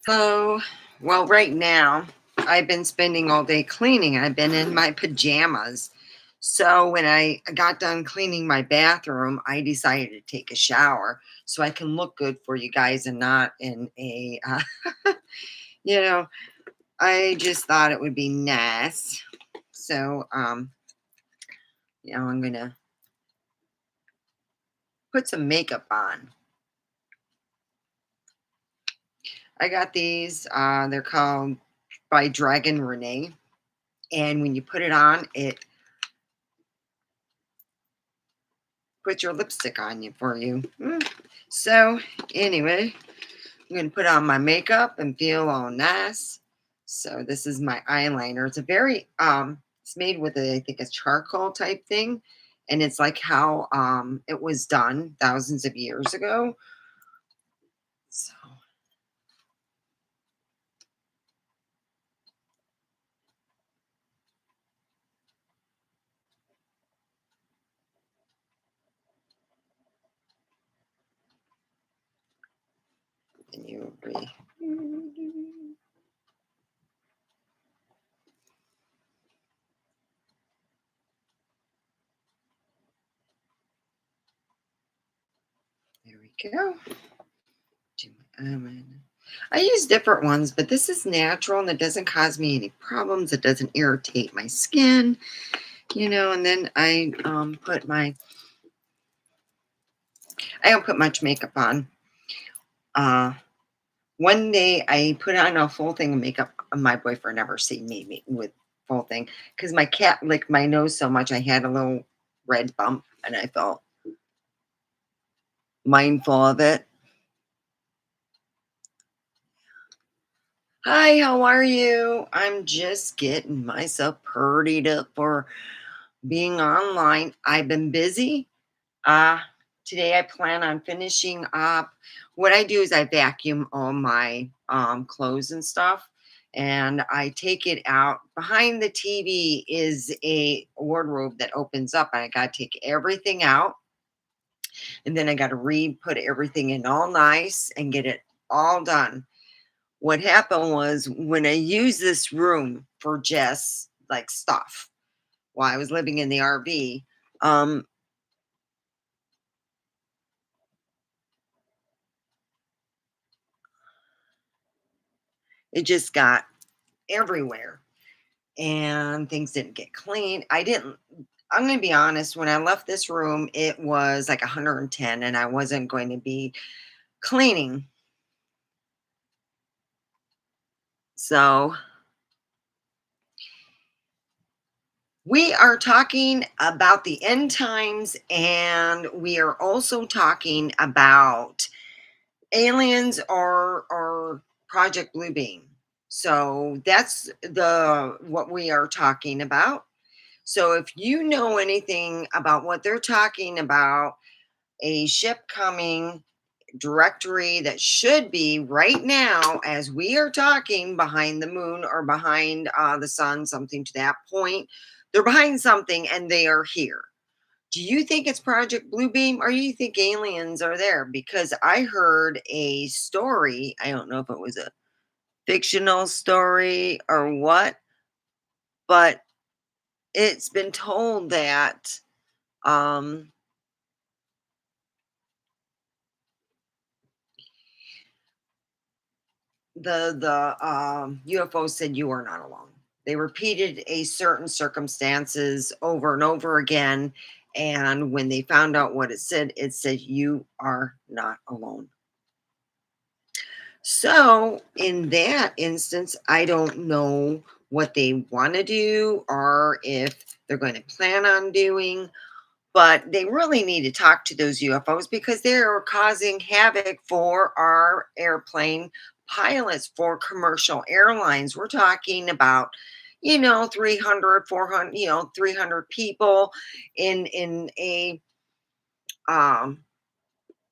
So, well, right now, I've been spending all day cleaning. I've been in my pajamas. So, when I got done cleaning my bathroom, I decided to take a shower so I can look good for you guys and not in a, you know, I just thought it would be nice. So, I'm going to put some makeup on. I got these, they're called by Dragon Renee. And when you put it on, it put your lipstick on you for you. So anyway, I'm gonna put on my makeup and feel all nice. So this is my eyeliner. It's a very it's made with I think a charcoal type thing, and it's like how it was done thousands of years ago. So and you agree. There we go. Do my eyeliner. I use different ones, but this is natural and it doesn't cause me any problems. It doesn't irritate my skin. And then put I don't put much makeup on. Uh, one day I put on a full thing of makeup. My boyfriend never seen me with full thing because my cat licked my nose so much I had a little red bump and I felt mindful of it. Hi, how are you? I'm just getting myself purdied up for being online. I've been busy. Uh, Today I plan on finishing up. What I do is I vacuum all my clothes and stuff, and I take it out. Behind the TV is a wardrobe that opens up, and I got to take everything out, and then I got to re-put everything in all nice and get it all done. What happened was when I used this room for just like stuff while I was living in the RV. Um, it just got everywhere and things didn't get clean. I'm going to be honest, when I left this room, it was like 110 and I wasn't going to be cleaning. So, we are talking about the end times and we are also talking about aliens or Project Bluebeam. So, that's the what we are talking about. So if you know anything about what they're talking about, a ship coming directory that should be right now as we are talking behind the moon or behind the sun, something to that point. They're behind something and they are here. Do you think it's Project Bluebeam or you think aliens are there? Because I heard a story. I don't know if it was a fictional story or what, but it's been told that um, the UFO said you are not alone. They repeated a certain circumstances over and over again, and when they found out what it said you are not alone. So in that instance, I don't know what they want to do or if they're going to plan on doing, but they really need to talk to those UFOs because they're causing havoc for our airplane pilots for commercial airlines. We're talking about 300, 400, 300 people in a um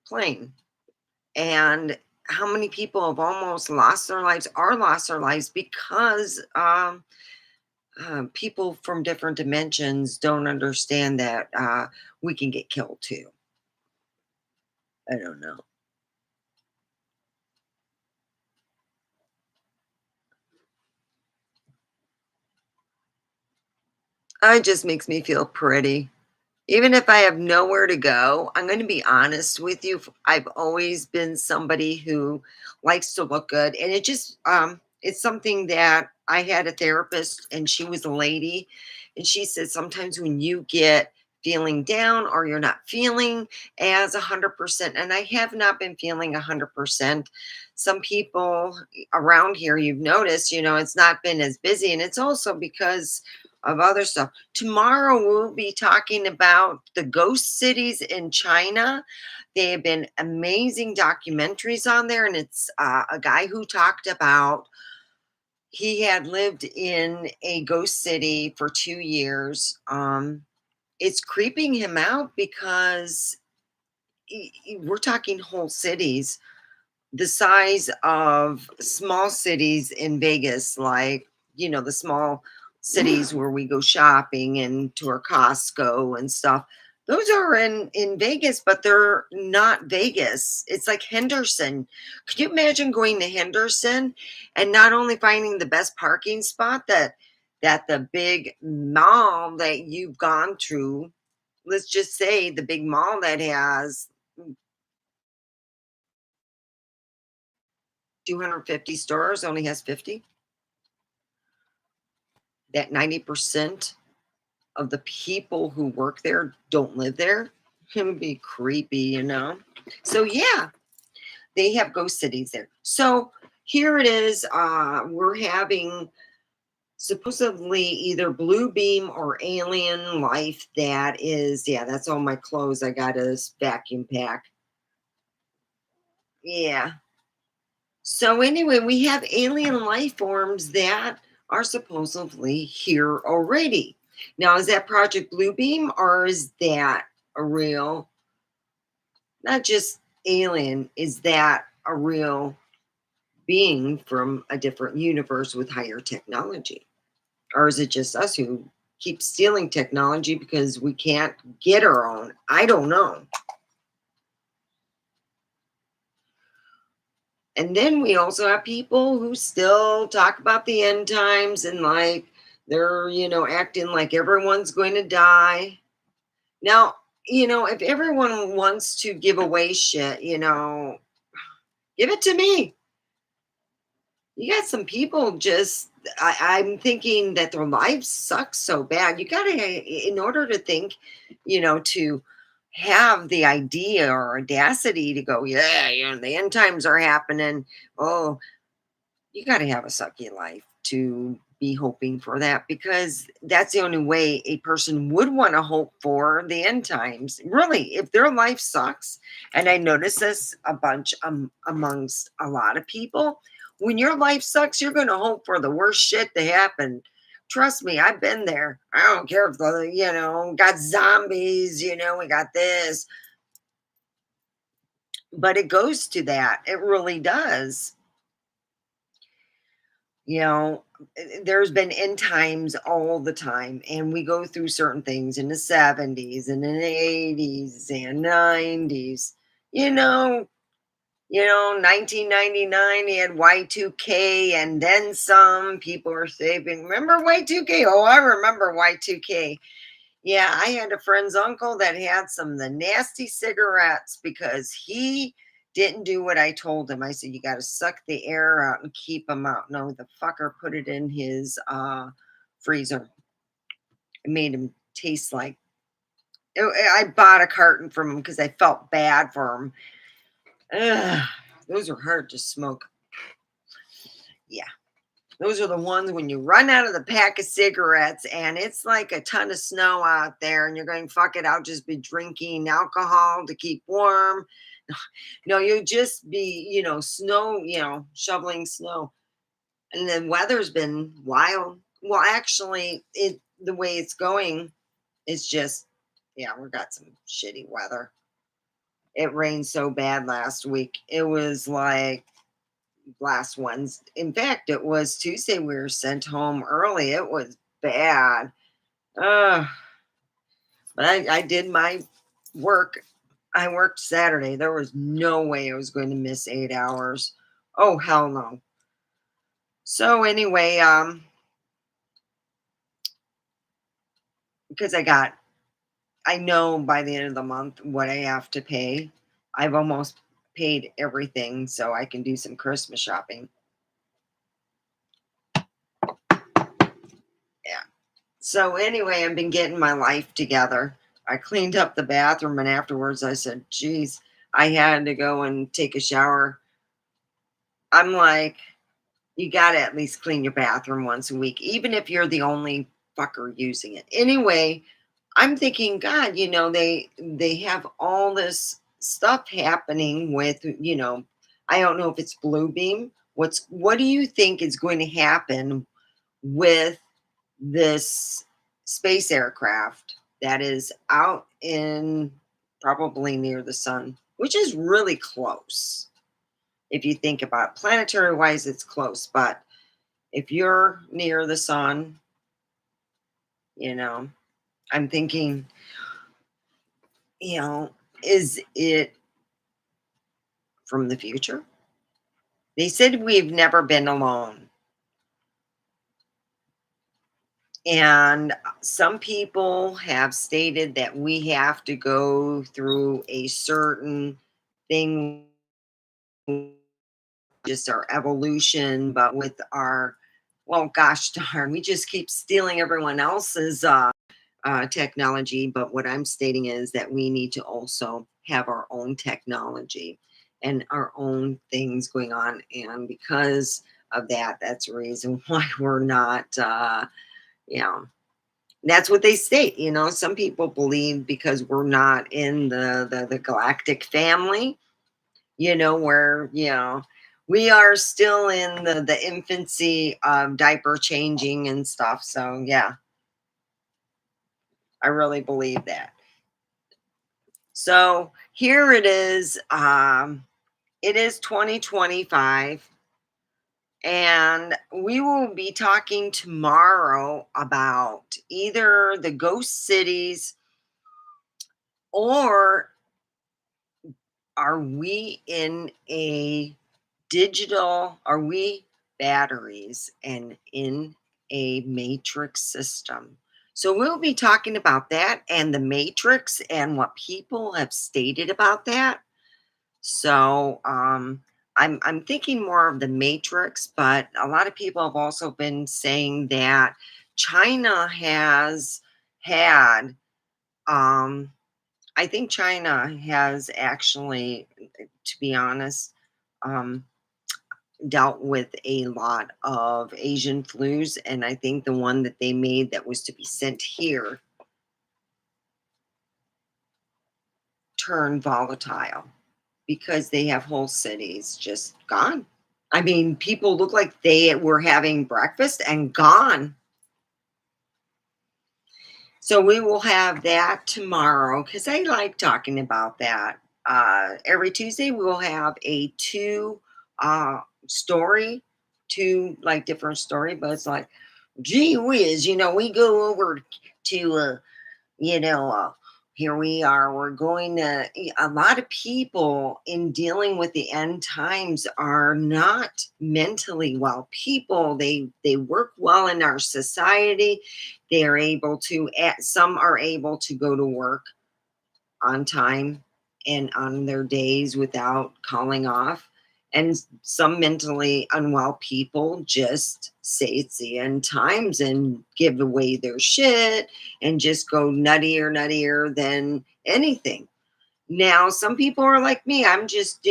plane, and how many people have almost lost their lives or lost their lives because people from different dimensions don't understand that we can get killed too. I don't know. It just makes me feel pretty. Even if I have nowhere to go, I'm gonna be honest with you. I've always been somebody who likes to look good, and it's something that I had a therapist, and she was a lady, and she said sometimes when you get feeling down or you're not feeling as 100%, and I have not been feeling 100%. Some people around here, you've noticed, it's not been as busy, and it's also because of other stuff. Tomorrow, we'll be talking about the ghost cities in China. They have been amazing documentaries on there, and it's a guy who talked about he had lived in a ghost city for 2 years. It's creeping him out because we're talking whole cities the size of small cities in Vegas, like, the small cities where we go shopping and to our Costco and stuff. Those are in Vegas, but they're not Vegas. It's like Henderson. Could you imagine going to Henderson and not only finding the best parking spot that the big mall that you've gone to, let's just say the big mall that has 250 stores only has 50, that 90% of the people who work there don't live there. It would be creepy. So yeah, they have ghost cities there. So here it is. We're having supposedly either blue beam or alien life. That is, yeah, that's all my clothes. I got a vacuum pack. Yeah. So anyway, we have alien life forms that are supposedly here already. Now, is that Project Bluebeam or is that a real, not just alien, is that a real being from a different universe with higher technology? Or is it just us who keep stealing technology because we can't get our own? I don't know. And then we also have people who still talk about the end times and like they're, acting like everyone's going to die. Now, if everyone wants to give away shit, give it to me. You got some people just, I'm thinking that their lives suck so bad. You got to, in order to think, to have the idea or audacity to go, yeah, the end times are happening. Oh, you got to have a sucky life to be hoping for that because that's the only way a person would want to hope for the end times. Really, if their life sucks, and I notice this a bunch amongst a lot of people, when your life sucks, you're going to hope for the worst shit to happen. Trust me, I've been there. I don't care if got zombies, we got this, but it goes to that. It really does. you know there's been end times all the time, and we go through certain things in the 70s and in the 80s and 90s. you know 1999, he had Y2K and then some. People are saving, remember Y2K? Oh, I remember Y2K. Yeah, I had a friend's uncle that had some of the nasty cigarettes because he didn't do what I told him. I said, you got to suck the air out and keep them out. No, the fucker put it in his freezer. It made him taste like. I bought a carton from him because I felt bad for him. Ugh, those are hard to smoke. Yeah. Those are the ones when you run out of the pack of cigarettes and it's like a ton of snow out there and you're going, fuck it, I'll just be drinking alcohol to keep warm. No, you'll just be, snow, shoveling snow. And the weather's been wild. Well, actually, the way it's going, it's just, yeah, we got some shitty weather. It rained so bad last week. It was like last Wednesday. In fact, it was Tuesday we were sent home early. It was bad. Uh, but I did my work. I worked Saturday. There was no way I was going to miss 8 hours. Oh, hell no. So anyway, because I know by the end of the month what I have to pay. I've almost paid everything so I can do some Christmas shopping. Yeah. So anyway, I've been getting my life together. I cleaned up the bathroom and afterwards I said, geez, I had to go and take a shower. I'm like, you got to at least clean your bathroom once a week, even if you're the only fucker using it. Anyway, I'm thinking, God, they have all this stuff happening with, I don't know if it's Bluebeam. What do you think is going to happen with this space aircraft that is out in probably near the sun, which is really close? If you think about it, planetary wise, it's close, but if you're near the sun, you know, I'm thinking, you know, is it from the future? They said we've never been alone. And some people have stated that we have to go through a certain thing, just our evolution, but with our, well, gosh darn, we just keep stealing everyone else's technology. But what I'm stating is that we need to also have our own technology and our own things going on. And because of that, that's the reason why we're not, you know, that's what they state. Some people believe because we're not in the galactic family, where, we are still in the infancy of diaper changing and stuff. So, yeah, I really believe that. So here it is. It is 2025, and we will be talking tomorrow about either the ghost cities, or are we in a are we batteries and in a matrix system? So we'll be talking about that and the matrix and what people have stated about that. So I'm thinking more of the matrix, but a lot of people have also been saying that China has had I think China has actually, to be honest, um, dealt with a lot of Asian flus, and I think the one that they made that was to be sent here turned volatile because they have whole cities just gone. I mean, people look like they were having breakfast and gone. So we will have that tomorrow because I like talking about that. Every Tuesday we will have a story, two like different story, but it's like, gee whiz, we go over to you know, uh, here we are. We're going to, a lot of people in dealing with the end times are not mentally well people. They work well in our society. They are able to, some are able to go to work on time and on their days without calling off. And some mentally unwell people just say it's the end times and give away their shit and just go nuttier than anything. Now, some people are like me. I'm just,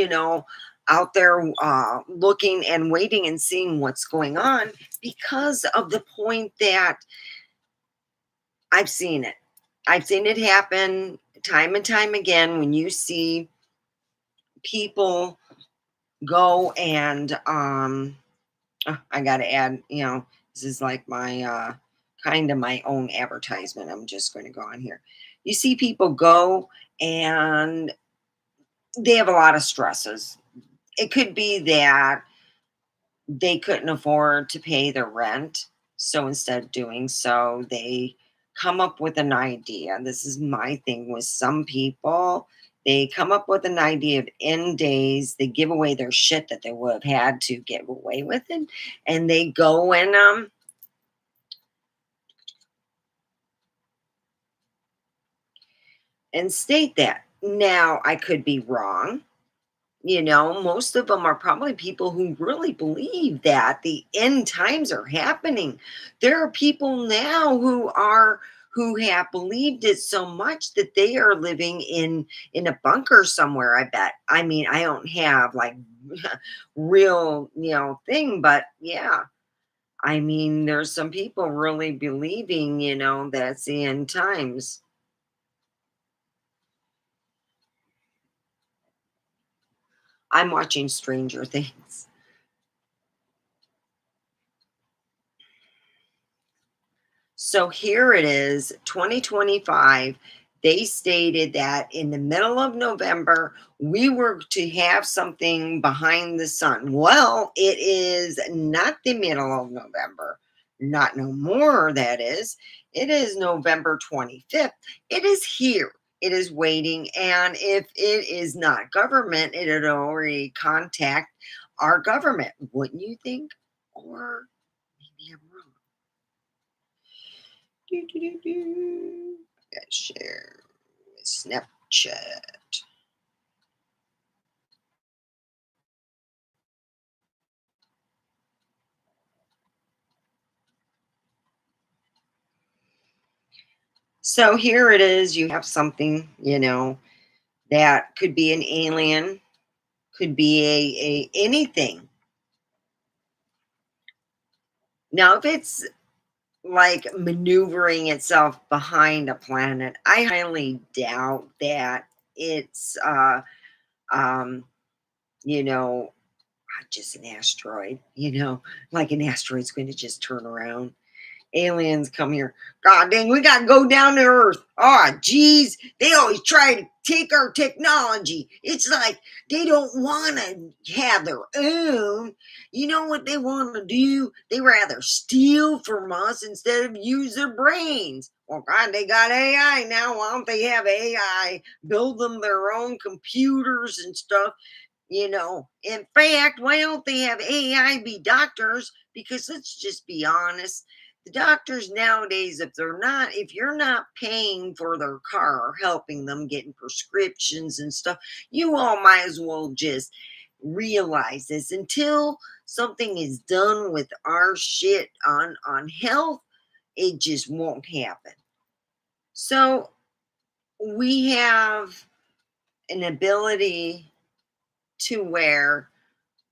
out there looking and waiting and seeing what's going on because of the point that I've seen it. I've seen it happen time and time again when you see people go and I gotta add, this is like my kind of my own advertisement. I'm just going to go on here. You see people go and they have a lot of stresses. It could be that they couldn't afford to pay their rent. So instead of doing so, they come up with an idea. This is my thing with some people. They come up with an idea of end days. They give away their shit that they would have had to give away with it. And they go and and state that. Now, I could be wrong. Most of them are probably people who really believe that the end times are happening. There are people now who have believed it so much that they are living in a bunker somewhere, I bet. I mean, I don't have like real, thing, but yeah. I mean, there's some people really believing, that's the end times. I'm watching Stranger Things. So here it is, 2025. They stated that in the middle of November, we were to have something behind the sun. Well, it is not the middle of November. Not no more, that is. It is November 25th. It is here. It is waiting. And if it is not government, it had already contact our government, wouldn't you think? Or maybe I'm wrong. Do, do, do, do. Share with Snapchat. So here it is. You have something, that could be an alien, could be a anything. Now, if it's like maneuvering itself behind a planet, I highly doubt that it's um you know just an asteroid, like an asteroid's going to just turn around. Aliens come here. God dang, we gotta go down to Earth. Oh, geez. They always try to take our technology. It's like they don't want to have their own. You know what they want to do? They rather steal from us instead of use their brains. Well, God, they got AI now. Why don't they have AI build them their own computers and stuff? In fact, why don't they have AI be doctors? Because let's just be honest, the doctors nowadays, if you're not paying for their car or helping them getting prescriptions and stuff, you all might as well just realize this. Until something is done with our shit on health, it just won't happen. So we have an ability to where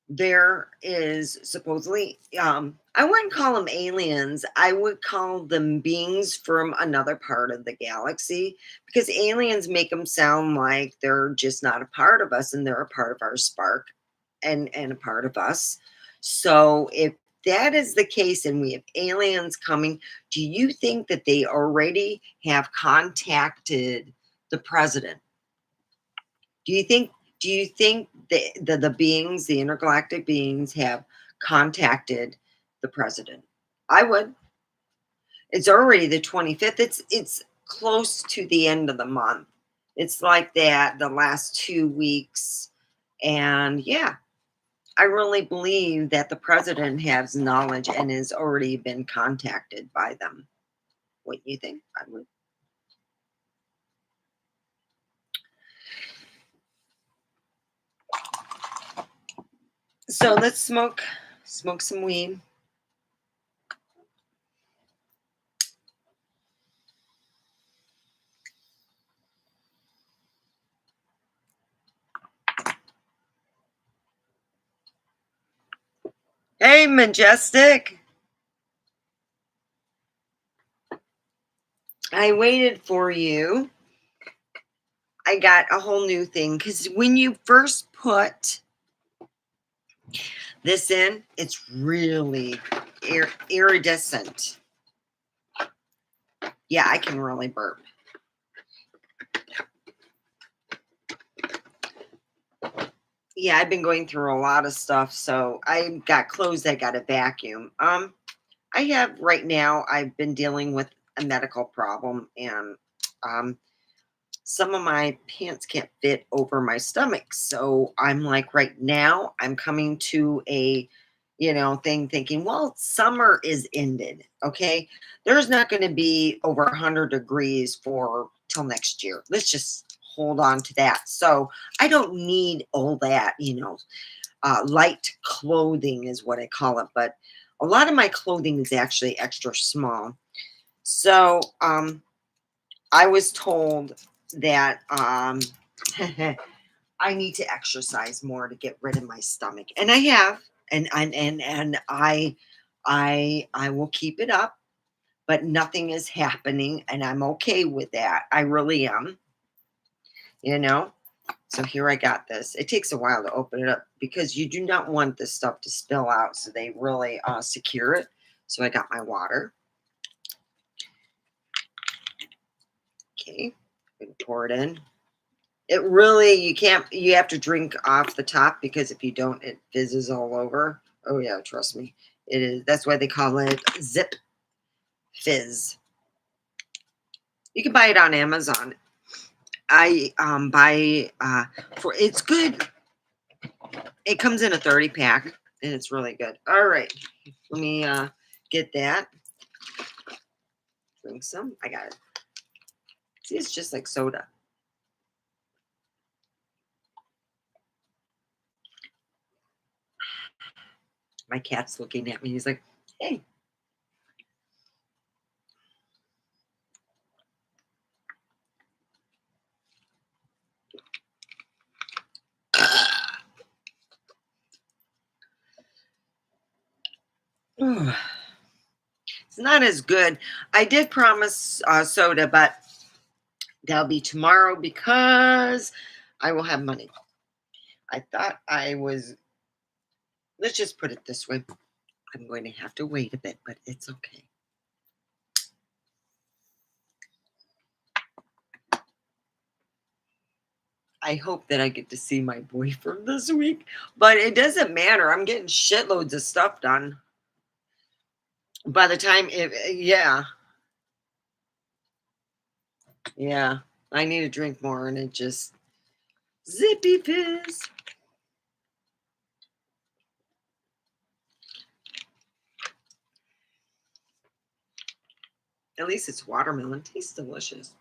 there is supposedly, I wouldn't call them aliens, I would call them beings from another part of the galaxy, because aliens make them sound like they're just not a part of us and they're a part of our spark, and a part of us. So if that is the case and we have aliens coming, do you think that they already have contacted the president? Do you think the beings, the intergalactic beings, have contacted the president? I would. It's already the 25th. It's close to the end of the month. It's like that the last 2 weeks. And yeah, I really believe that the president has knowledge and has already been contacted by them. What do you think? I would. So let's smoke some weed. Hey, Majestic. I waited for you. I got a whole new thing because when you first put this in, it's really iridescent. Yeah, I can really burp. Yeah, I've been going through a lot of stuff, so I got clothes I got to vacuum. I have right now. I've been dealing with a medical problem, and um, some of my pants can't fit over my stomach. So I'm like, right now, I'm coming to a thinking, well, summer is ended. Okay. There's not going to be over 100 degrees for till next year. Let's just hold on to that. So I don't need all that, light clothing is what I call it. But a lot of my clothing is actually extra small. So I was told that I need to exercise more to get rid of my stomach, and I have, and I will keep it up, but nothing is happening, and I'm okay with that. I really am, you know. So here I got this. It takes a while to open it up because you do not want this stuff to spill out, so they really secure it. So I got my water. Okay, I'm gonna pour it in. It really, you can't, you have to drink off the top because if you don't, it fizzes all over. Oh yeah, trust me. It is. That's why they call it Zip Fizz. You can buy it on Amazon. I buy for it's good. It comes in a 30 pack and it's really good. All right. Let me get that. Drink some. I got it. See, it's just like soda. My cat's looking at me. He's like, hey. It's not as good. I did promise soda, but that'll be tomorrow because I will have money. I thought I was, let's just put it this way. I'm going to have to wait a bit, but it's okay. I hope that I get to see my boyfriend this week, but it doesn't matter. I'm getting shitloads of stuff done. By the time yeah, I need to drink more and it just zippy fizz. At least it's watermelon. Tastes delicious.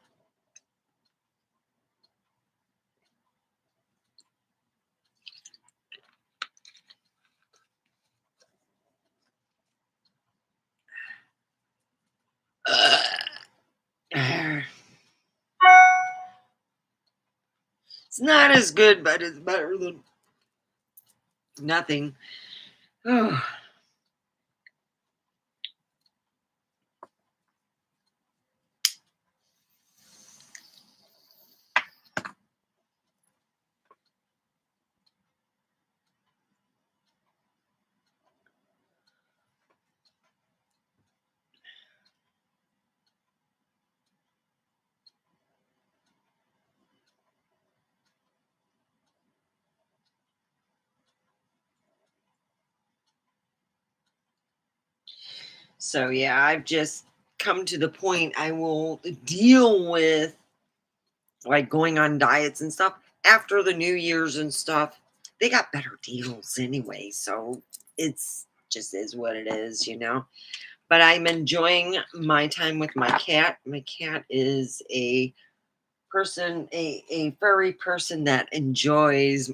It's not as good, but it's better than nothing. Oh. So yeah, I've just come to the point I will deal with like going on diets and stuff after the New Year's and stuff. They got better deals anyway, so it's just is what it is. But I'm enjoying my time with my cat. My cat is a person, a furry person that enjoys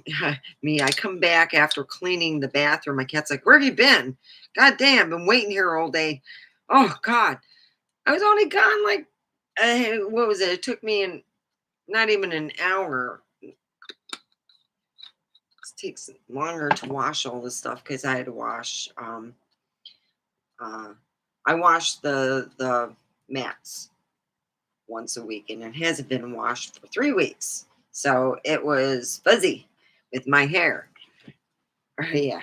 me. I come back after cleaning the bathroom. My cat's like, where have you been? God damn, been waiting here all day. Oh God. I was only gone like what was it? It took me not even an hour. It takes longer to wash all this stuff because I had to wash uh I wash the mats once a week and it hasn't been washed for 3 weeks. So it was fuzzy with my hair. Yeah.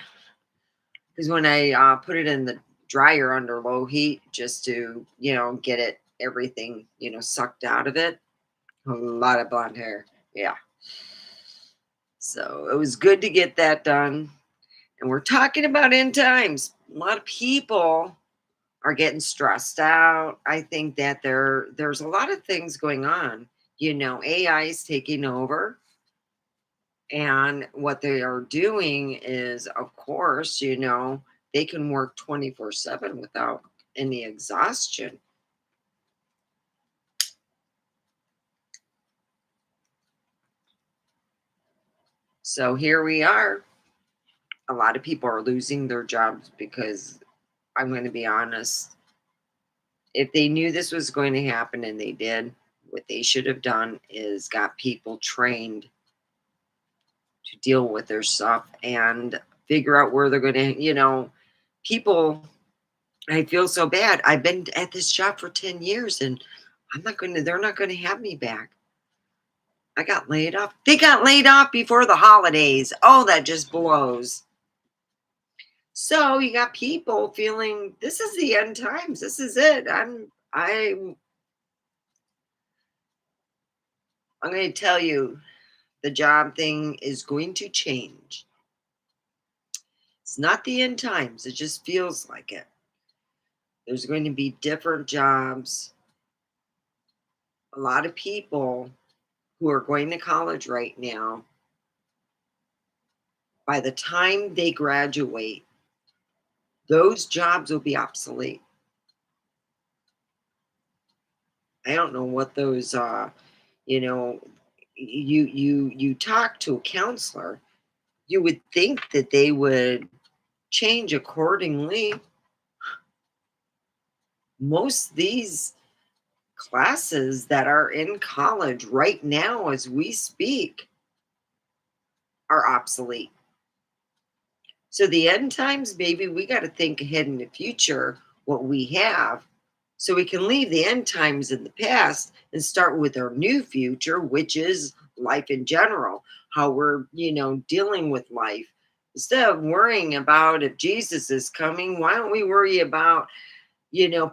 Because when I put it in the dryer under low heat just to, get it everything, sucked out of it. A lot of blonde hair. Yeah. So it was good to get that done. And we're talking about end times. A lot of people are getting stressed out. I think that there's a lot of things going on. AI is taking over. And what they are doing is, of course, They can work 24/7 without any exhaustion. So here we are. A lot of people are losing their jobs because I'm going to be honest, if they knew this was going to happen and they did, what they should have done is got people trained to deal with their stuff and figure out where they're going to, people. I feel so bad. I've been at this job for 10 years and they're not going to have me back. I got laid off. They got laid off before the holidays. Oh, that just blows. So you got people feeling this is the end times. This is it. I'm going to tell you the job thing is going to change. It's not the end times. It just feels like it. There's going to be different jobs. A lot of people who are going to college right now, by the time they graduate, those jobs will be obsolete. I don't know what those you know, you talk to a counselor, you would think that they would change accordingly. Most of these classes that are in college right now as we speak are obsolete. So the end times, baby, we got to think ahead in the future what we have so we can leave the end times in the past and start with our new future, which is life in general, how we're, dealing with life. Instead of worrying about if Jesus is coming, why don't we worry about,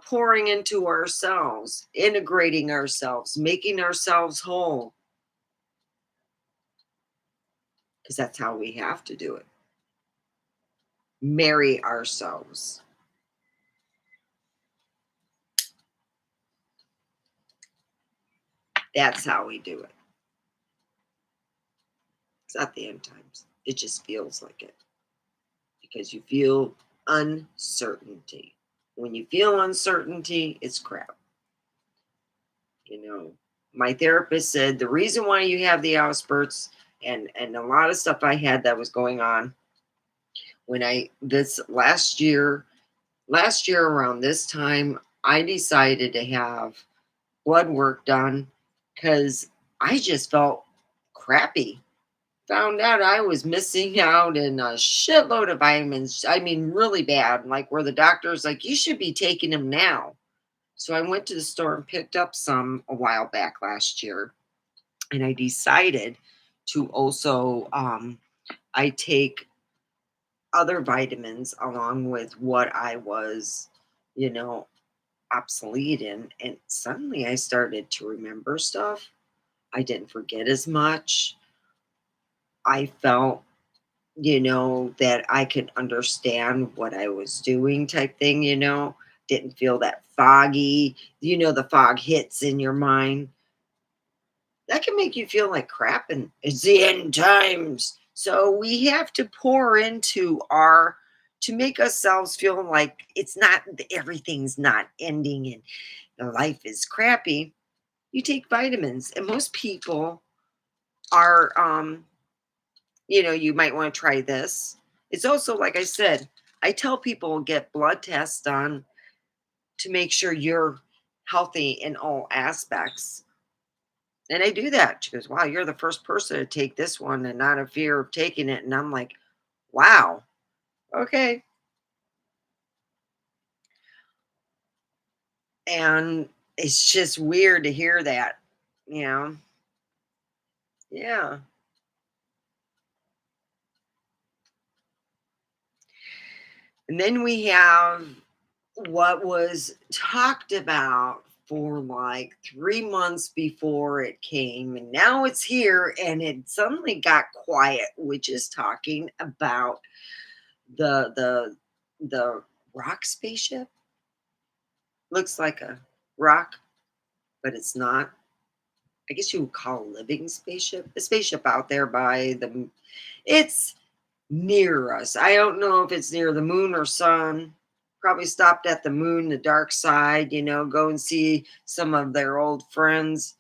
pouring into ourselves, integrating ourselves, making ourselves whole, because that's how we have to do it. Marry ourselves. That's how we do it. It's not the end times. It just feels like it because you feel uncertainty. When you feel uncertainty, it's crap. You know, my therapist said the reason why you have the outspurts and a lot of stuff I had that was going on when I this last year around this time I decided to have blood work done because I just felt crappy. Found out I was missing out in a shitload of vitamins. I mean, really bad. Like where the doctor's like, you should be taking them now. So I went to the store and picked up some a while back last year. And I decided to also I take other vitamins along with what I was, you know, obsolete in. And suddenly I started to remember stuff. I didn't forget as much. I felt that I could understand what I was doing type thing, didn't feel that foggy, the fog hits in your mind. That can make you feel like crap and it's the end times. So we have to pour into our to make ourselves feel like it's not everything's not ending and the life is crappy. You take vitamins and most people are you might want to try this. It's also, like I said, I tell people get blood tests done to make sure you're healthy in all aspects. And I do that. She goes, wow, you're the first person to take this one and not a fear of taking it. And I'm like, wow, okay. And it's just weird to hear that, you know? Yeah. And then we have what was talked about for like 3 months before it came, and now it's here, and it suddenly got quiet, which is talking about the rock spaceship. Looks like a rock, but it's not. I guess you would call a living spaceship. A spaceship out there by the. It's near us. I don't know if it's near the moon or sun. Probably stopped at the moon, the dark side, go and see some of their old friends.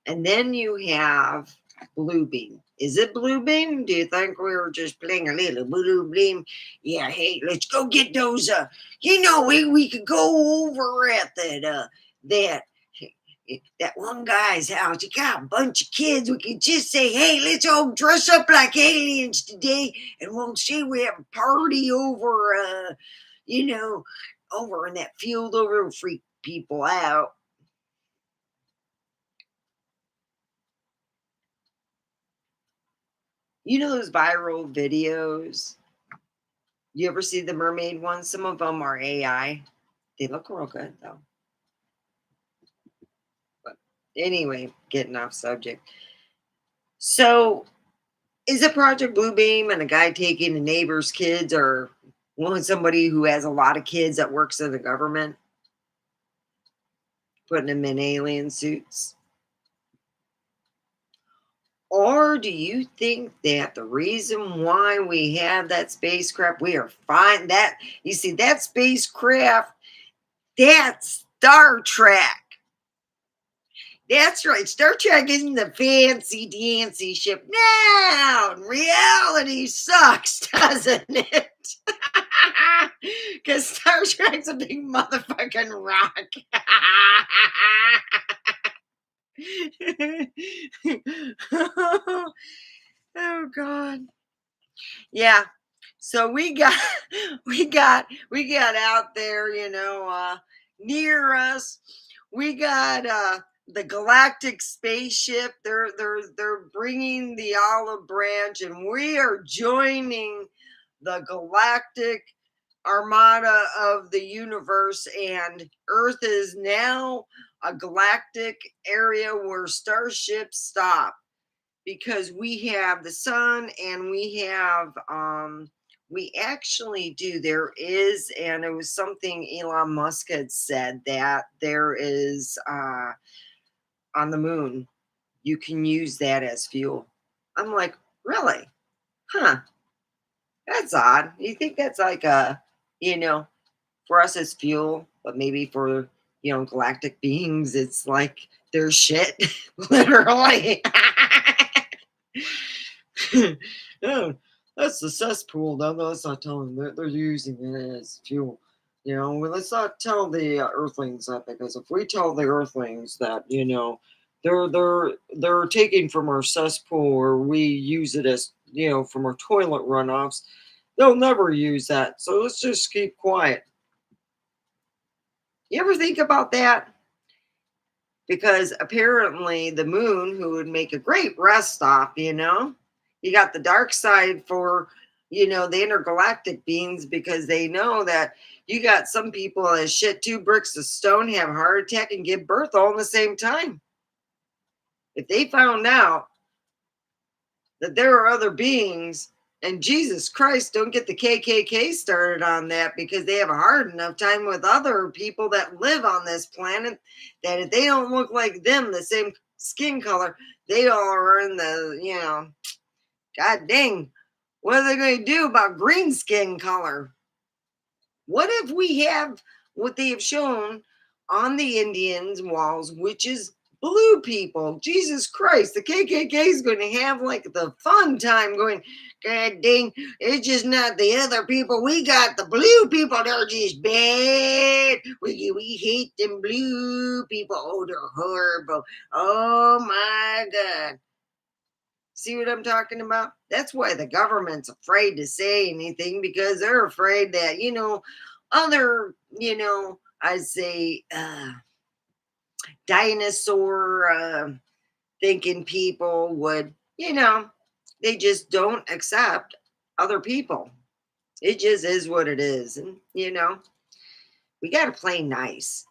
And then you have Blue Beam. Is it Blue Beam? Do you think we were just playing a little Blue Beam? Yeah, hey, let's go get those. We could go over at that that one guy's house. He got a bunch of kids. We could just say, hey, let's all dress up like aliens today, and we'll say we have a party over, over in that field over and freak people out. You know those viral videos? You ever see the mermaid ones? Some of them are AI. They look real good though. But anyway, getting off subject. So is it Project Bluebeam and a guy taking the neighbor's kids, or somebody who has a lot of kids that works in the government, putting them in alien suits? Or do you think that the reason why we have that spacecraft, we are fine that you see that spacecraft, that's Star Trek. That's right. Star Trek isn't the fancy dancy ship. No, reality sucks, doesn't it? Because Star Trek's a big motherfucking rock. Oh God. Yeah. So we got out there, near us. We got the galactic spaceship. They're bringing the olive branch, and we are joining the galactic armada of the universe, and Earth is now a galactic area where starships stop, because we have the sun, and we actually do. There is, and it was something Elon Musk had said, that there is on the moon, you can use that as fuel. I'm like, really? Huh, that's odd. You think that's like you know for us it's fuel, but maybe for galactic beings it's like their shit. Literally. Yeah, that's the cesspool. No, let's not tell them that they're using it as fuel. Let's not tell the Earthlings that, because if we tell the Earthlings that, they're taking from our cesspool, or we use it as from our toilet runoffs, they'll never use that. So let's just keep quiet. You ever think about that? Because apparently the moon, who would make a great rest stop, you got the dark side for, the intergalactic beings, because they know that you got some people that shit 2 bricks of stone, have a heart attack, and give birth all in the same time. If they found out that there are other beings, and Jesus Christ, don't get the KKK started on that, because they have a hard enough time with other people that live on this planet, that if they don't look like them, the same skin color, they all are in the, God dang, what are they going to do about green skin color? What if we have what they have shown on the Indians' walls, which is blue people? Jesus Christ, the KKK is going to have like the fun time going, God dang, it's just not the other people. We got the blue people. They're just bad. We hate them blue people. Oh, they're horrible. Oh my God. See what I'm talking about? That's why the government's afraid to say anything, because they're afraid that, other, I say, dinosaur thinking people would, they just don't accept other people. It just is what it is. And, we got to play nice.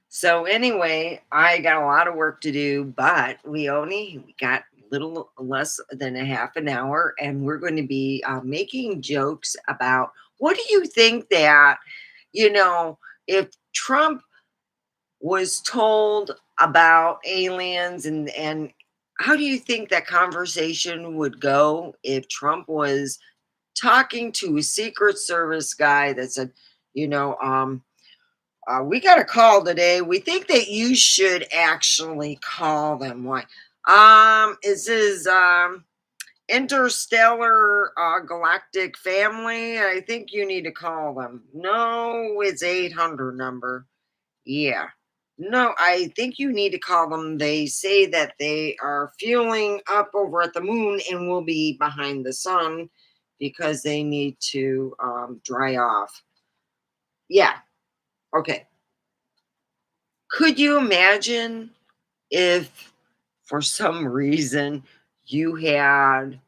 So anyway, I got a lot of work to do, but we only got a little less than a half an hour, and we're going to be making jokes about What do you think that, you know, if Trump was told about aliens and how do you think that conversation would go if Trump was talking to a Secret Service guy that said, you know, we got a call today. We think that you should actually call them. Why? Is his interstellar galactic family? I think you need to call them. No, it's 800 number. Yeah. No, I think you need to call them. They say that they are fueling up over at the moon and will be behind the sun because they need to dry off. Yeah. Okay. Could you imagine if for some reason you had,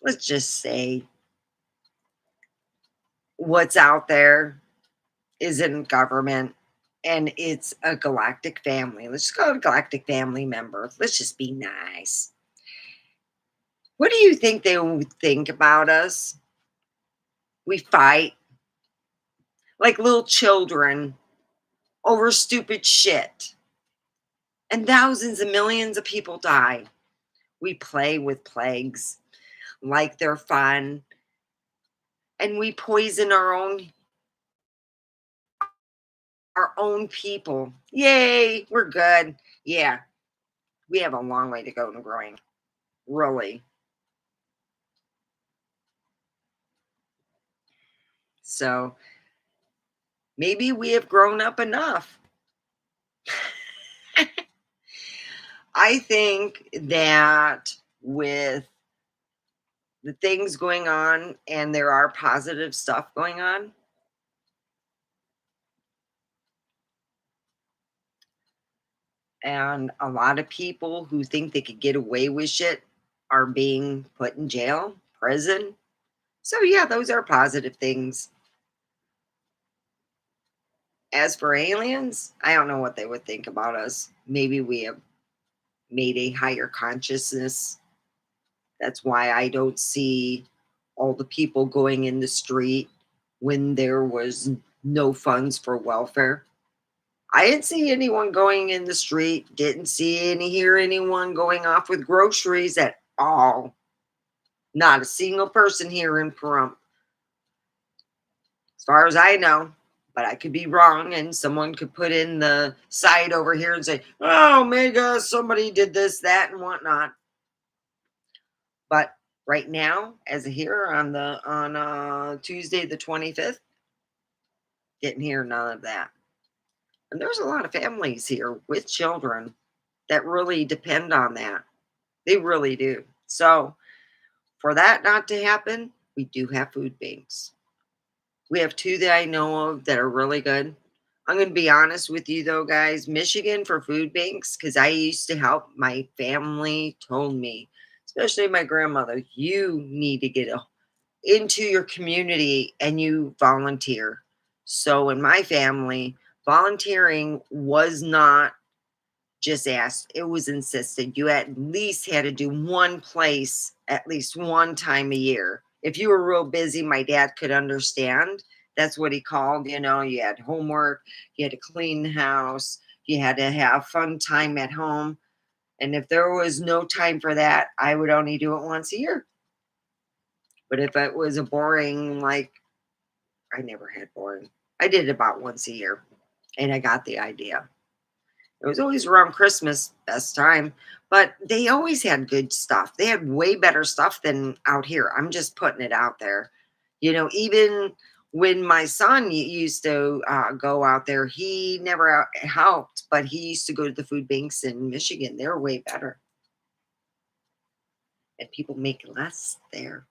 let's just say, what's out there isn't government and it's a galactic family? Let's just call it a galactic family member. Let's just be nice. What do you think they would think about us? We fight like little children over stupid shit, and thousands and millions of people die. We play with plagues like they're fun, and we poison our own people. Yay, we're good. Yeah, we have a long way to go in growing, really. So maybe we have grown up enough. I think that with the things going on, and there are positive stuff going on, and a lot of people who think they could get away with shit are being put in jail, prison. So yeah, those are positive things. As for aliens, I don't know what they would think about us. Maybe we have made a higher consciousness. That's why I don't see all the people going in the street when there was no funds for welfare. I didn't see anyone going in the street, didn't see any hear anyone going off with groceries at all. Not a single person here in Pahrump, as far as I know. But I could be wrong, and someone could put in the site over here and say, "Oh, mega, somebody did this, that, and whatnot." But right now, as of here on Tuesday the 25th, didn't hear none of that. And there's a lot of families here with children that really depend on that. They really do. So for that not to happen, we do have food banks. We have two that I know of that are really good. I'm going to be honest with you though, guys. Michigan for food banks, because I used to help, my family told me, especially my grandmother, you need to get into your community and you volunteer. So in my family, volunteering was not just asked, it was insisted. You at least had to do one place at least one time a year. If you were real busy, my dad could understand. That's what he called, you had homework, you had to clean the house, you had to have fun time at home. And if there was no time for that, I would only do it once a year. But if it was a boring, like, I never had boring. I did it about once a year and I got the idea. It was always around Christmas, best time, but they always had good stuff. They had way better stuff than out here. I'm just putting it out there. Even when my son used to go out there, he never helped, but he used to go to the food banks in Michigan. They're way better, and people make less there.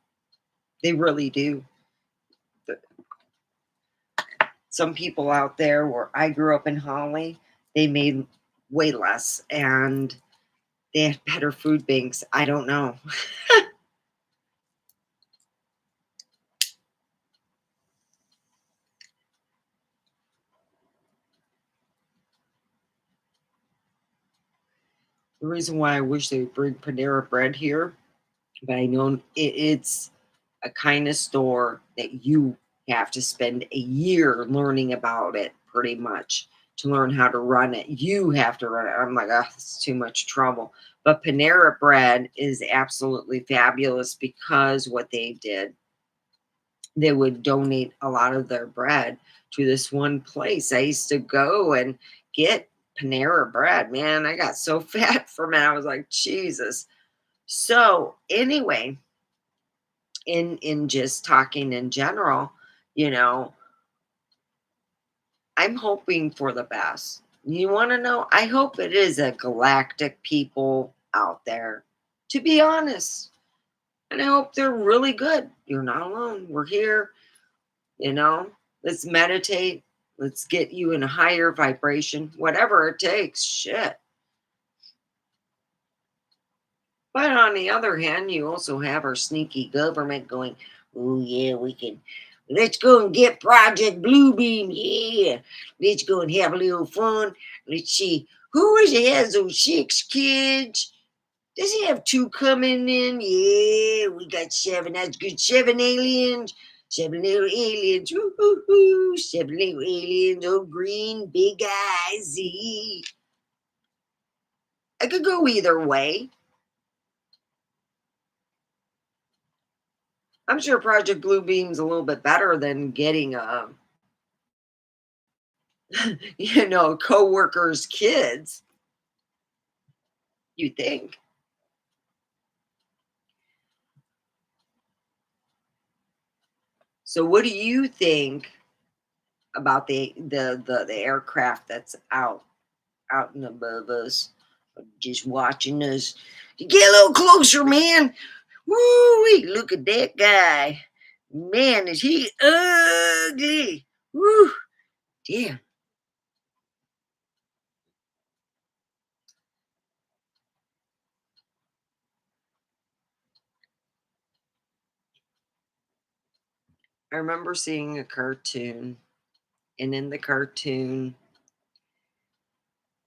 They really do. Some people out there where I grew up in Holly, they made way less, and they had better food banks. I don't know. The reason why I wish they would bring Panera Bread here, but I know it's a kind of store that you have to spend a year learning about it pretty much to learn how to run it. You have to run it. I'm like, oh, it's too much trouble. But Panera Bread is absolutely fabulous because what they did, they would donate a lot of their bread to this one place. I used to go and get Panera Bread. Man, I got so fat from it. I was like, Jesus. So anyway, in just talking in general, you know, I'm hoping for the best. You want to know? I hope it is a galactic people out there, to be honest. And I hope they're really good. You're not alone. We're here, you know. Let's meditate. Let's get you in a higher vibration, whatever it takes. Shit. But on the other hand, you also have our sneaky government going, oh, yeah, we can. Let's go and get Project Bluebeam. Yeah. Let's go and have a little fun. Let's see. Who is it has those 6 kids? Does he have 2 coming in? Yeah, we got 7. That's good. 7 aliens. 7 little aliens. Woo-hoo-hoo. 7 little aliens. Oh, green, big eyes. Yeah. I could go either way. I'm sure Project Bluebeam's a little bit better than getting coworkers' kids. You think? So, what do you think about the aircraft that's out and above us, just watching us? You get a little closer, man. Woo! Look at that guy. Man, is he ugly? Woo! Damn. I remember seeing a cartoon, and in the cartoon,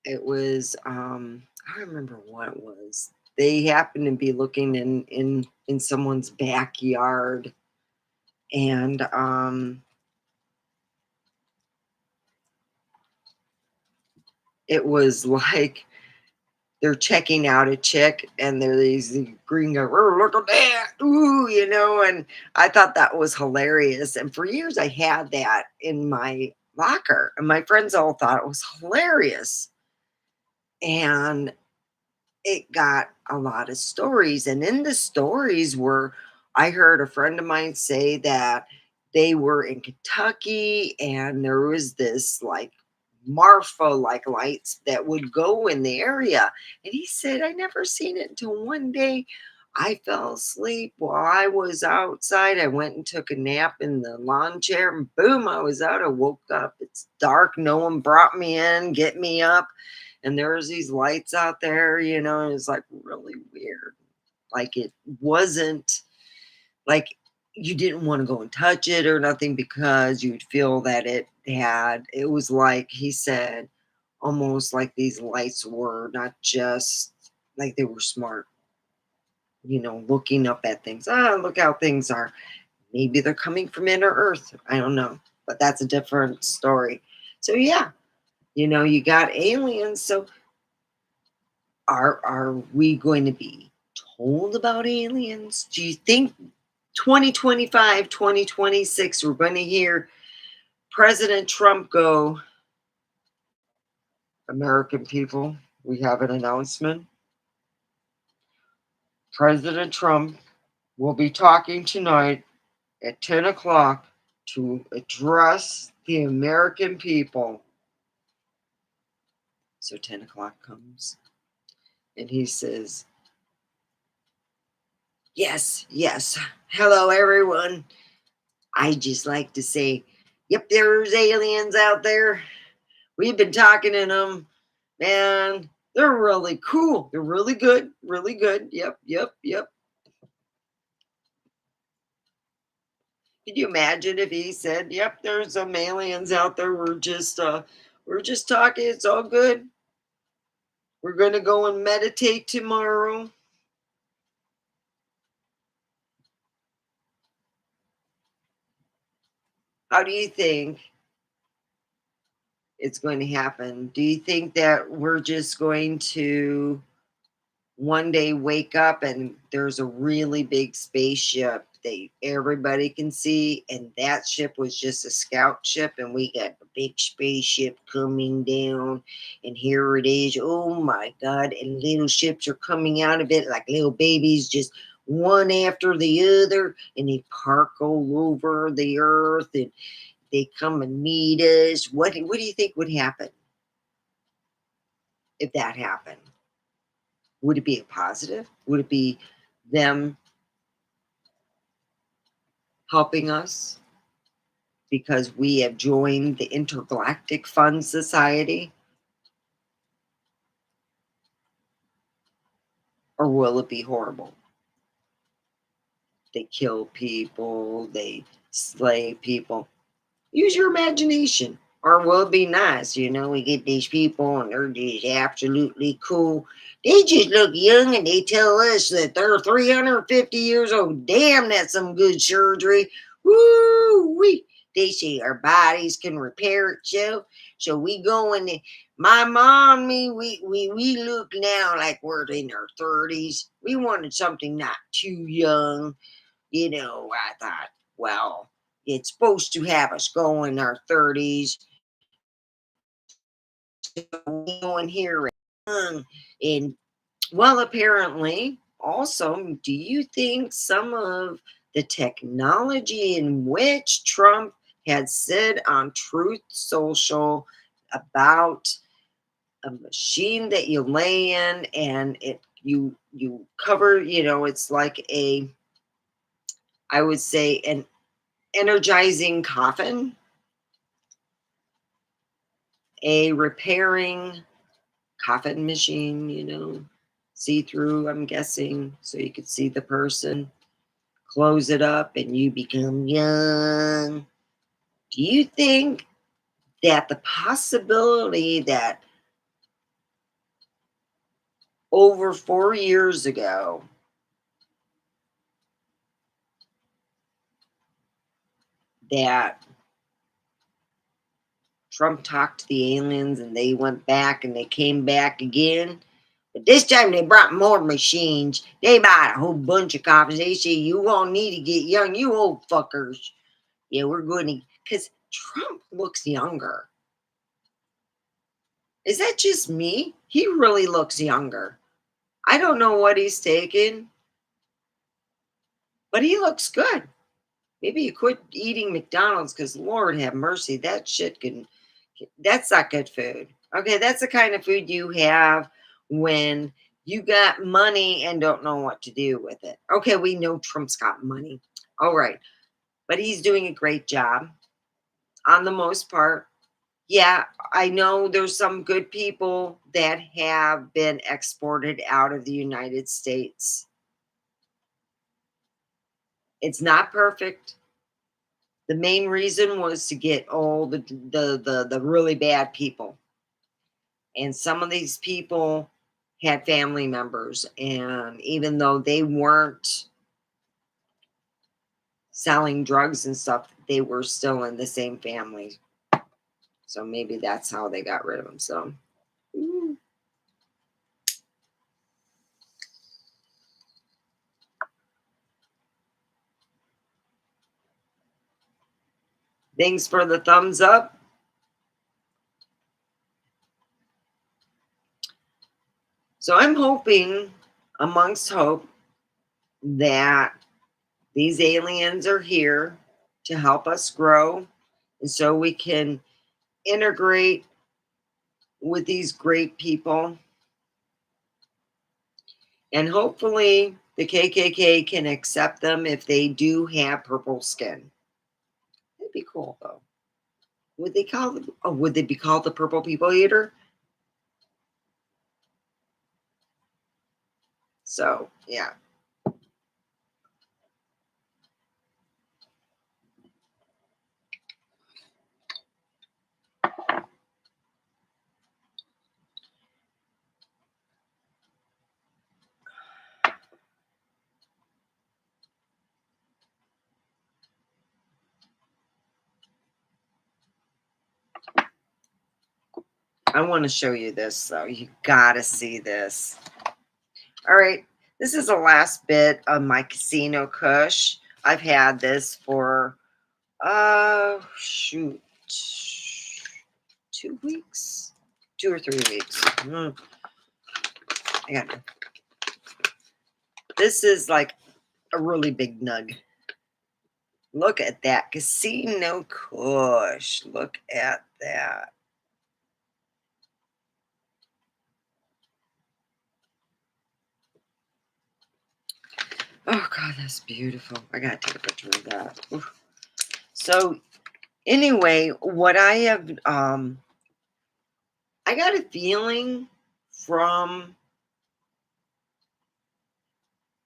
it was I don't remember what it was. They happened to be looking in someone's backyard, and it was like they're checking out a chick, and there these green guy, "Oh, look at that, ooh," and I thought that was hilarious. And for years, I had that in my locker, and my friends all thought it was hilarious. And it got a lot of stories. And in the stories were, I heard a friend of mine say that they were in Kentucky and there was this like Marfa like lights that would go in the area. And he said, I never seen it until one day I fell asleep while I was outside. I went and took a nap in the lawn chair and boom, I was out. I woke up. It's dark. No one brought me in, get me up, and there was these lights out there, and it's like really weird. Like it wasn't like you didn't want to go and touch it or nothing because you'd feel that it was like he said, almost like these lights were not just like they were smart, looking up at things. Look how things are. Maybe they're coming from inner earth. I don't know, but that's a different story. So yeah, you got aliens. So are we going to be told about aliens? Do you think 2025, 2026, we're going to hear President Trump go, American people, we have an announcement. President Trump will be talking tonight at 10 o'clock to address the American people. So 10 o'clock comes and he says, yes, yes. Hello, everyone. I just like to say, yep, there's aliens out there. We've been talking to them. Man, they're really cool. They're really good. Really good. Yep, yep, yep. Could you imagine if he said, yep, there's some aliens out there. We're just talking. It's all good. We're gonna go and meditate tomorrow. How do you think it's going to happen? Do you think that we're just going to one day wake up and there's a really big spaceship that everybody can see, and that ship was just a scout ship, and we got a big spaceship coming down, and here it is, oh my god, and little ships are coming out of it like little babies, just one after the other, and they park all over the earth, and they come and meet us. What do you think would happen if that happened? Would it be a positive? Would it be them helping us because we have joined the Intergalactic Fund Society? Or will it be horrible? They kill people, they slay people. Use your imagination. Or will it be nice? We get these people and they're just absolutely cool. They just look young and they tell us that they're 350 years old. Damn, that's some good surgery. Woo wee. They say our bodies can repair itself. So we go in the, my mom and me, we look now like we're in our 30s. We wanted something not too young. I thought, well, it's supposed to have us go in our 30s. Going here and well, apparently, also, do you think some of the technology in which Trump had said on Truth Social about a machine that you lay in and you cover, it's like a, I would say, an energizing coffin, a repairing coffin machine, see through, I'm guessing, so you could see the person, close it up, and you become young. Do you think that the possibility that over 4 years ago, that Trump talked to the aliens and they went back and they came back again? But this time they brought more machines. They bought a whole bunch of copies. They say, you won't need to get young, you old fuckers. Yeah, we're going to, because Trump looks younger. Is that just me? He really looks younger. I don't know what he's taken, but he looks good. Maybe you quit eating McDonald's because Lord have mercy, that shit that's not good food. Okay, that's the kind of food you have when you got money and don't know what to do with it. Okay, we know Trump's got money. All right, but he's doing a great job on the most part. Yeah, I know there's some good people that have been exported out of the United States. It's not perfect. The main reason was to get all the really bad people. And some of these people had family members, and even though they weren't selling drugs and stuff, they were still in the same family. So maybe that's how they got rid of them. So thanks for the thumbs up. So I'm hoping, amongst hope, that these aliens are here to help us grow, and so we can integrate with these great people. And hopefully the KKK can accept them if they do have purple skin. That'd be cool, though. Would they call them? Oh, would they be called the Purple People Eater? So yeah. I want to show you this though. You gotta see this. All right. This is the last bit of my casino kush. I've had this for shoot, 2 weeks, 2 or 3 weeks. I got this is like a really big nug. Look at that casino kush. Look at that. Oh God, that's beautiful. I gotta take a picture of that. Oof. So anyway, what I have I got a feeling from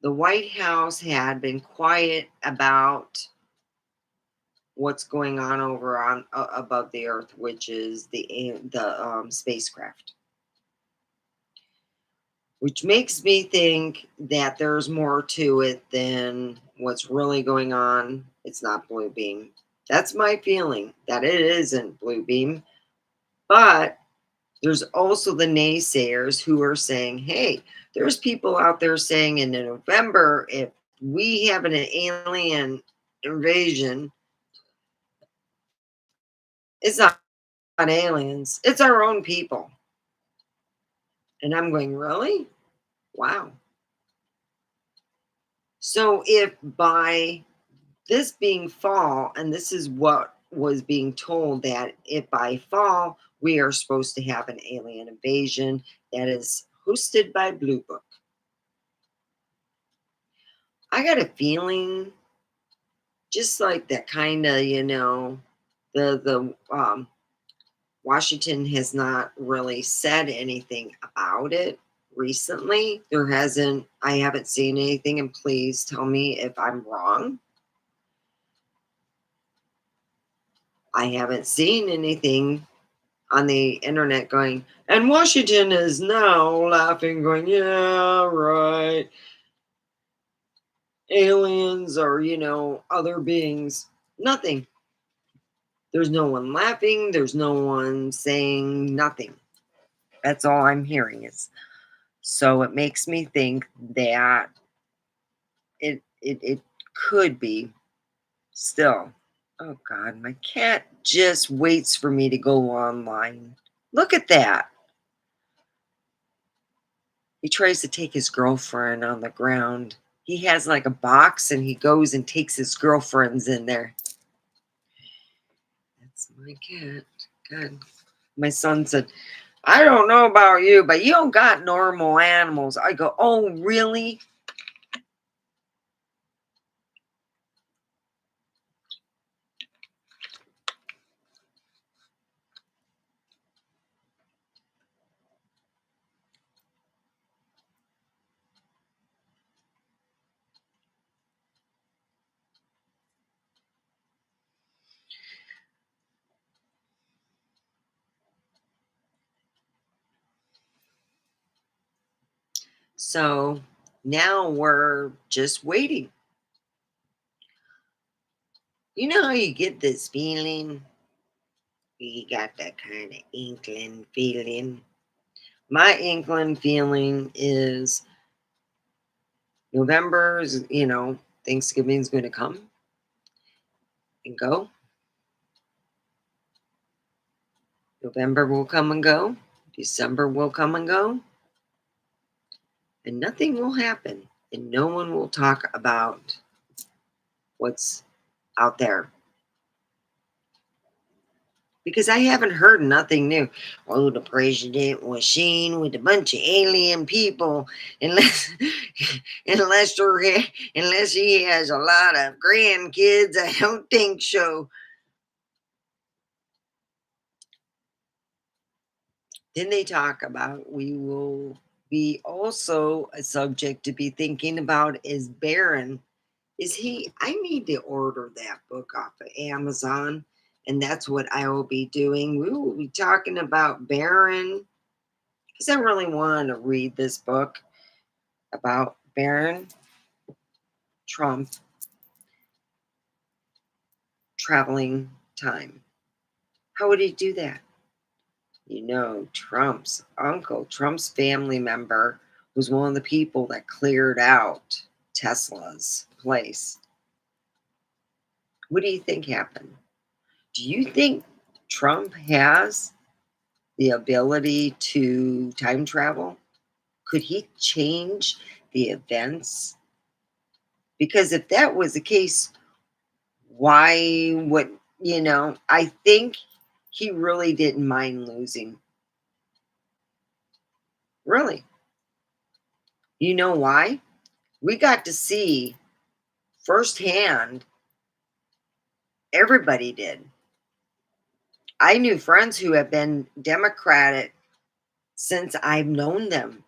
the White House had been quiet about what's going on over on above the Earth, which is the spacecraft, which makes me think that there's more to it than what's really going on. It's not blue beam. That's my feeling that it isn't blue beam, but there's also the naysayers who are saying, hey, there's people out there saying in November, if we have an alien invasion, it's not aliens, it's our own people. And I'm going, really? Wow. So if by this being fall, and this is what was being told, that if by fall we are supposed to have an alien invasion that is hosted by Blue Book, I got a feeling just like that kind of, the Washington has not really said anything about it recently. There hasn't, I haven't seen anything, and please tell me if I'm wrong. I haven't seen anything on the internet going, and Washington is now laughing, going, yeah, right. Aliens or, other beings. Nothing. There's no one laughing. There's no one saying nothing. That's all I'm hearing is. So it makes me think that it could be still. Oh God, my cat just waits for me to go online. Look at that. He tries to take his girlfriend on the ground. He has like a box and he goes and takes his girlfriends in there. That's my cat. God. My son said, I don't know about you, but you don't got normal animals. I go, oh, really? So now we're just waiting. You know how you get this feeling? You got that kind of inkling feeling. My inkling feeling is November's, Thanksgiving's going to come and go. November will come and go. December will come and go. And nothing will happen. And no one will talk about what's out there. Because I haven't heard nothing new. Oh, the president was seen with a bunch of alien people, unless unless unless he has a lot of grandkids. I don't think so. Then they talk about we will be also a subject to be thinking about is Baron. Is he? I need to order that book off of Amazon, and that's what I will be doing. We will be talking about Baron because I really wanted to read this book about Baron Trump traveling time. How would he do that? Trump's uncle, Trump's family member, was one of the people that cleared out Tesla's place. What do you think happened? Do you think Trump has the ability to time travel? Could he change the events? Because if that was the case, why would, I think he really didn't mind losing. Really. You know why? We got to see firsthand, everybody did. I knew friends who have been Democratic since I've known them.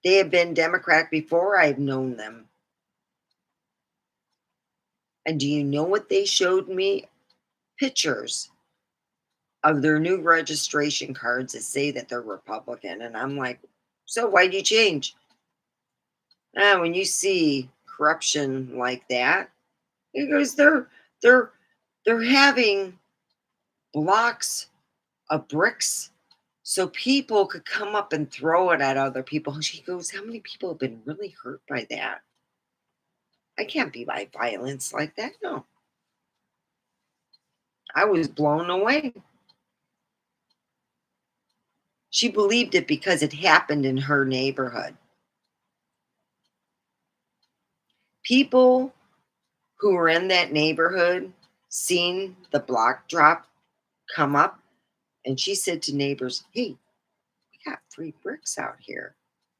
They have been Democratic before I've known them. And do you know what they showed me? Pictures of their new registration cards that say that they're Republican. And I'm like, so why'd you change? When you see corruption like that, it goes, they're they're having blocks of bricks so people could come up and throw it at other people. And she goes, how many people have been really hurt by that? I can't be by violence like that. No. I was blown away. She believed it because it happened in her neighborhood. People who were in that neighborhood seen the block drop come up, and she said to neighbors, hey, we got free bricks out here.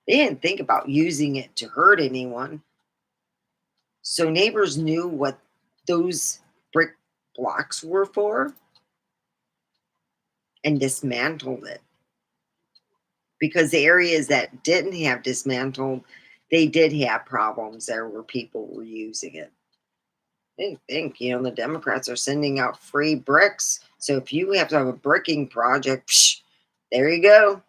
They didn't think about using it to hurt anyone. So neighbors knew what those brick blocks were for and dismantled it. Because the areas that didn't have dismantled, they did have problems there where people were using it. They think, the Democrats are sending out free bricks. So if you have to have a bricking project, there you go.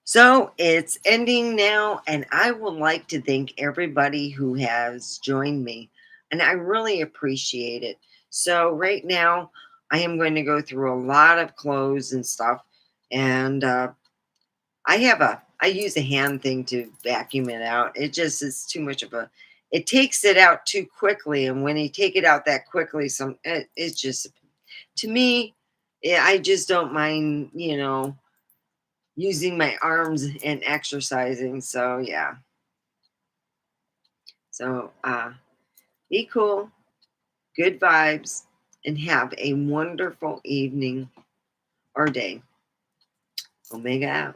So it's ending now, and I would like to thank everybody who has joined me, and I really appreciate it. So right now, I am going to go through a lot of clothes and stuff, and I use a hand thing to vacuum it out. It just is too much of a. It takes it out too quickly, and when you take it out that quickly, it's just, to me, yeah, I just don't mind, using my arms and exercising. So yeah. So be cool, good vibes, and have a wonderful evening or day. Omega out.